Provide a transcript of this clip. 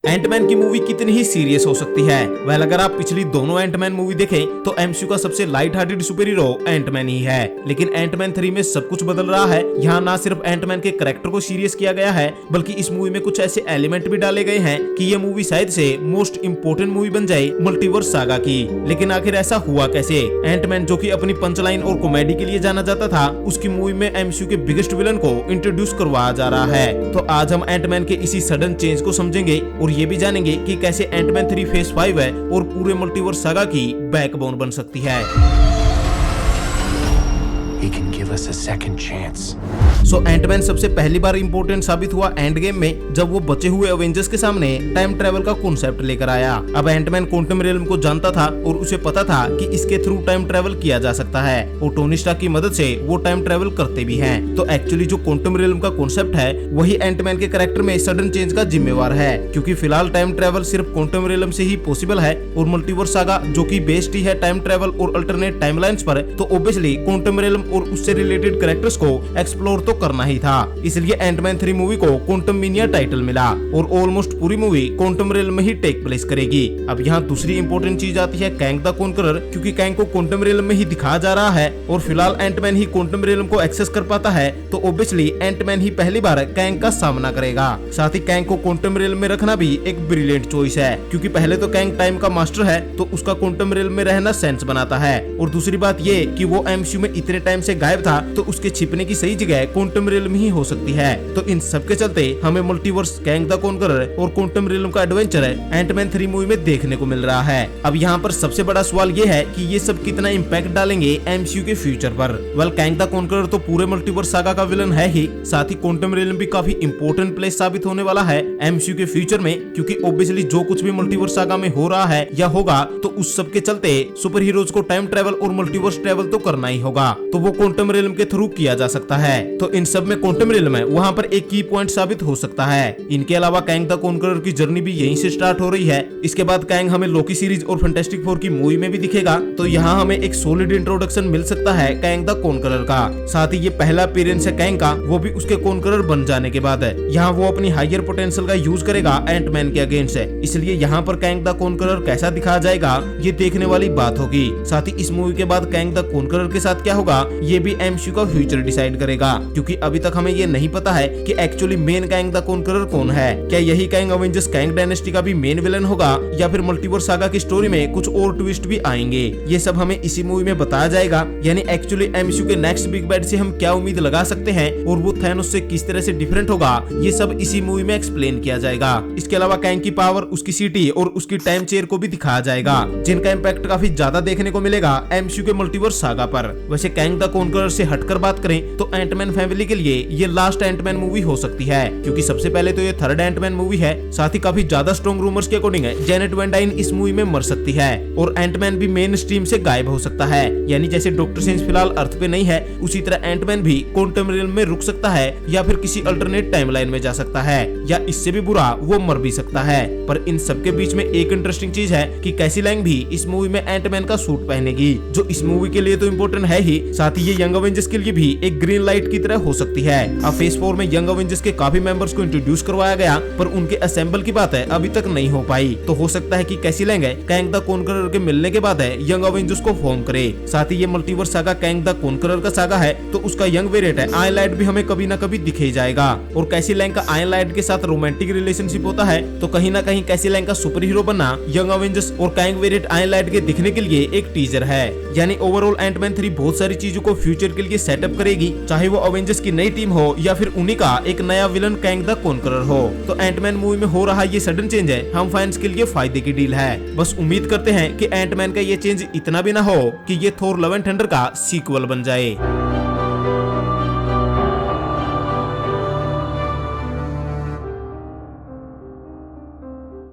Ant-Man की movie कितनी ही serious हो सकती है। वेल अगर आप पिछली दोनों एंटमैन मूवी देखें तो एमसीयू का सबसे light hearted super hero Ant Man ही है। लेकिन एंटमैन 3 में सब कुछ बदल रहा है। यहाँ ना सिर्फ एंटमैन के कैरेक्टर को सीरियस किया गया है बल्कि इस मूवी में कुछ ऐसे एलिमेंट भी डाले गए हैं कि ये मूवी शायद से मोस्ट इम्पोर्टेंट मूवी बन जाए मल्टीवर्स सागा की। लेकिन आखिर ऐसा हुआ कैसे? एंटमैन जो कि अपनी पंचलाइन और कॉमेडी के लिए जाना जाता था, उसकी मूवी में एमसीयू के बिगेस्ट विलन को इंट्रोड्यूस करवाया जा रहा है। तो आज हम एंटमैन के इसी सडन चेंज को समझेंगे और ये भी जानेंगे कि कैसे एंटमैन 3 फेज 5 है और पूरे मल्टीवर्स सागा की बैकबोन बन सकती है। He can give us a second chance. Ant Man सबसे पहली बार इंपॉर्टेंट साबित हुआ एंड गेम में, जब वो बचे हुए अवेंजर्स के सामने टाइम ट्रेवल का कॉन्सेप्ट लेकर आया। अब एंटमैन क्वांटम रियल्म को जानता था और उसे पता था कि इसके थ्रू टाइम ट्रेवल किया जा सकता है और टोनी स्टार्क की मदद से वो टाइम ट्रेवल करते भी हैं। तो एक्चुअली जो क्वांटम रियल्म का कॉन्सेप्ट है वही एंटमैन के कैरेक्टर में सडन चेंज का जिम्मेवार है, क्योंकि फिलहाल टाइम ट्रेवल सिर्फ क्वांटम रियल्म से ही पॉसिबल है और मल्टीवर्स सागा जो कि बेस्ड ही है टाइम ट्रेवल और अल्टरनेट टाइमलाइंस पर, तो ऑब्वियसली क्वांटम रियल्म और उससे रिलेटेड कैरेक्टर्स को एक्सप्लोर तो करना ही था। इसलिए एंटमैन 3 मूवी को क्वांटम मीनिया टाइटल मिला और ऑलमोस्ट पूरी मूवी क्वांटम रियल्म में ही टेक प्लेस करेगी। अब यहाँ दूसरी इंपॉर्टेंट चीज आती है कैंग द कॉन्करर, क्योंकि कैंग को क्वांटम रियल्म में ही दिखाया जा रहा है और फिलहाल एंटमैन ही क्वांटम रियल्म को एक्सेस कर पाता है, तो ऑब्वियसली एंटमैन ही पहली बार कैंग का सामना करेगा। साथ ही कैंग को क्वांटम रियल्म में रखना भी एक ब्रिलियंट चॉइस है, क्योंकि पहले तो कैंग टाइम का मास्टर है तो उसका क्वांटम रियल्म में रहना सेंस बनाता है, और दूसरी बात ये कि वो एमसीयू में इतने टाइम से गायब था तो उसके छिपने की सही जगह क्वांटम रियल्म ही हो सकती है। तो इन सब के चलते हमें मल्टीवर्स, कैंग द कॉन्करर और क्वांटम रियल्म का एडवेंचर एंटमैन 3 मूवी में देखने को मिल रहा है। अब यहाँ पर सबसे बड़ा सवाल ये है कि ये सब कितना इम्पैक्ट डालेंगे एमसीयू के फ्यूचर पर। वेल कैंग द कॉन्करर तो पूरे मल्टीवर्स सागा का विलन है ही, साथ ही क्वांटम रियल्म भी काफी इंपॉर्टेंट प्लेस साबित होने वाला है एमसीयू के फ्यूचर में, क्योंकि ऑब्वियसली जो कुछ भी मल्टीवर्स सागा में हो रहा है या होगा तो उस सब के चलते सुपर हीरोज को टाइम ट्रेवल और मल्टीवर्स ट्रेवल तो करना ही होगा, तो वो क्वांटम रियल्म के थ्रू किया जा सकता है। तो इन सब में क्वांटम रियल्म है वहाँ पर एक की पॉइंट साबित हो सकता है। इनके अलावा कैंग द कॉन्करर की जर्नी भी यहीं से स्टार्ट हो रही है। इसके बाद कैंग हमें लोकी सीरीज और फैंटास्टिक फोर की मूवी में भी दिखेगा, तो यहाँ हमें एक सॉलिड इंट्रोडक्शन मिल सकता है कैंग द कॉन्करर का। साथ ही ये पहला अपीयरेंस है कैंग का, वो भी उसके कॉन्करर बन जाने के बाद है। यहाँ वो अपनी हायर पोटेंशियल का यूज करेगा एंटमैन के अगेंस्ट है, इसलिए यहाँ पर कैंग द कॉन्करर कैसा दिखाया जाएगा ये देखने वाली बात होगी। साथ ही इस मूवी के बाद कैंग द कॉन्करर के साथ क्या होगा ये भी एमसीयू का फ्यूचर डिसाइड करेगा, क्योंकि अभी तक हमें ये नहीं पता है कि actually main Kang the conqueror कौन है। क्या यही कैंग अवेंजर्स कैंग डायनेस्टी का भी मेन विलन होगा या फिर मल्टीवर्स सागा की स्टोरी में कुछ और ट्विस्ट भी आएंगे? ये सब हमें इसी मूवी में बताया जाएगा। यानी एक्चुअली एमसीयू के नेक्स्ट बिग बैड से हम क्या उम्मीद लगा सकते हैं और वो थैनोस से किस तरह से डिफरेंट होगा, ये सब इसी मूवी में एक्सप्लेन किया जाएगा। इसके अलावा कैंग की पावर, उसकी सिटी और उसकी टाइम चेयर को भी दिखाया जाएगा, जिनका इम्पैक्ट काफी ज्यादा देखने को मिलेगा एमसीयू के मल्टीवर्स सागा पर। वैसे कैंग द कॉन्करर से हटकर बात करें तो एंटमैन फैमिली के लिए ये लास्ट एंटमैन मूवी हो सकती है, क्योंकि सबसे पहले तो ये थर्ड एंटमैन मूवी है। साथ ही काफी ज्यादा स्ट्रॉन्ग रूमर्स के अकॉर्डिंग जेनेट वैन डाइन इस मूवी में मर सकती है और एंटमैन भी मेन स्ट्रीम से गायब हो सकता है। यानी जैसे डॉक्टर स्ट्रेंज फिलहाल अर्थ पे नहीं है, उसी तरह एंटमैन भी क्वांटम रियल्म में रुक सकता है या फिर किसी अल्टरनेट टाइमलाइन में जा सकता है, या इससे भी बुरा वो मर भी सकता है। पर इन सबके बीच में एक इंटरेस्टिंग चीज है कि कैसी लैंग भी इस मूवी में एंटमैन का सूट पहनेगी, जो इस मूवी के लिए तो इम्पोर्टेंट है ही, साथ ही ये यंग अवेंजर्स के लिए भी एक ग्रीन लाइट की तरह हो सकती है। अब फेज 4 में यंग अवेंजर्स के काफी मेंबर्स को इंट्रोड्यूस करवाया गया, पर उनके असेंबल की बात है अभी तक नहीं हो पाई, तो हो सकता है कि कैसी लैंग है कैंग द कॉन्करर के मिलने के बाद है यंग अवेंजर्स को फॉर्म करे। साथ ही ये multiverse saga Kang the conqueror का सागा है, तो उसका यंग वेरिएंट है आयरन लाइट भी हमें कभी ना कभी दिखे ही जाएगा। और कैसी लैंग का आयरन लाइट के साथ रोमांटिक रिलेशनशिप होता है, तो कहीं ना कहीं कैसी लैंग का सुपर हीरो बनना यंग अवेंजर्स और कैंग वेरिएंट आयरन लाइट के दिखने के लिए एक टीजर है। यानी ओवरऑल एंटमैन 3 बहुत सारी चीजों को फ्यूचर के लिए सेटअप करेगी, चाहे वो अवेंजर्स की नई टीम हो या फिर उन्हीं का एक नया विलन कैंग द कॉन्करर हो। तो एंटमैन मूवी में हो रहा ये सडन चेंज है हम फैंस के लिए फायदे की डील है। बस उम्मीद करते हैं कि एंटमैन का ये चेंज इतना भी ना हो कि ये थोर लव एंड थंडर का सीक्वल बन जाए।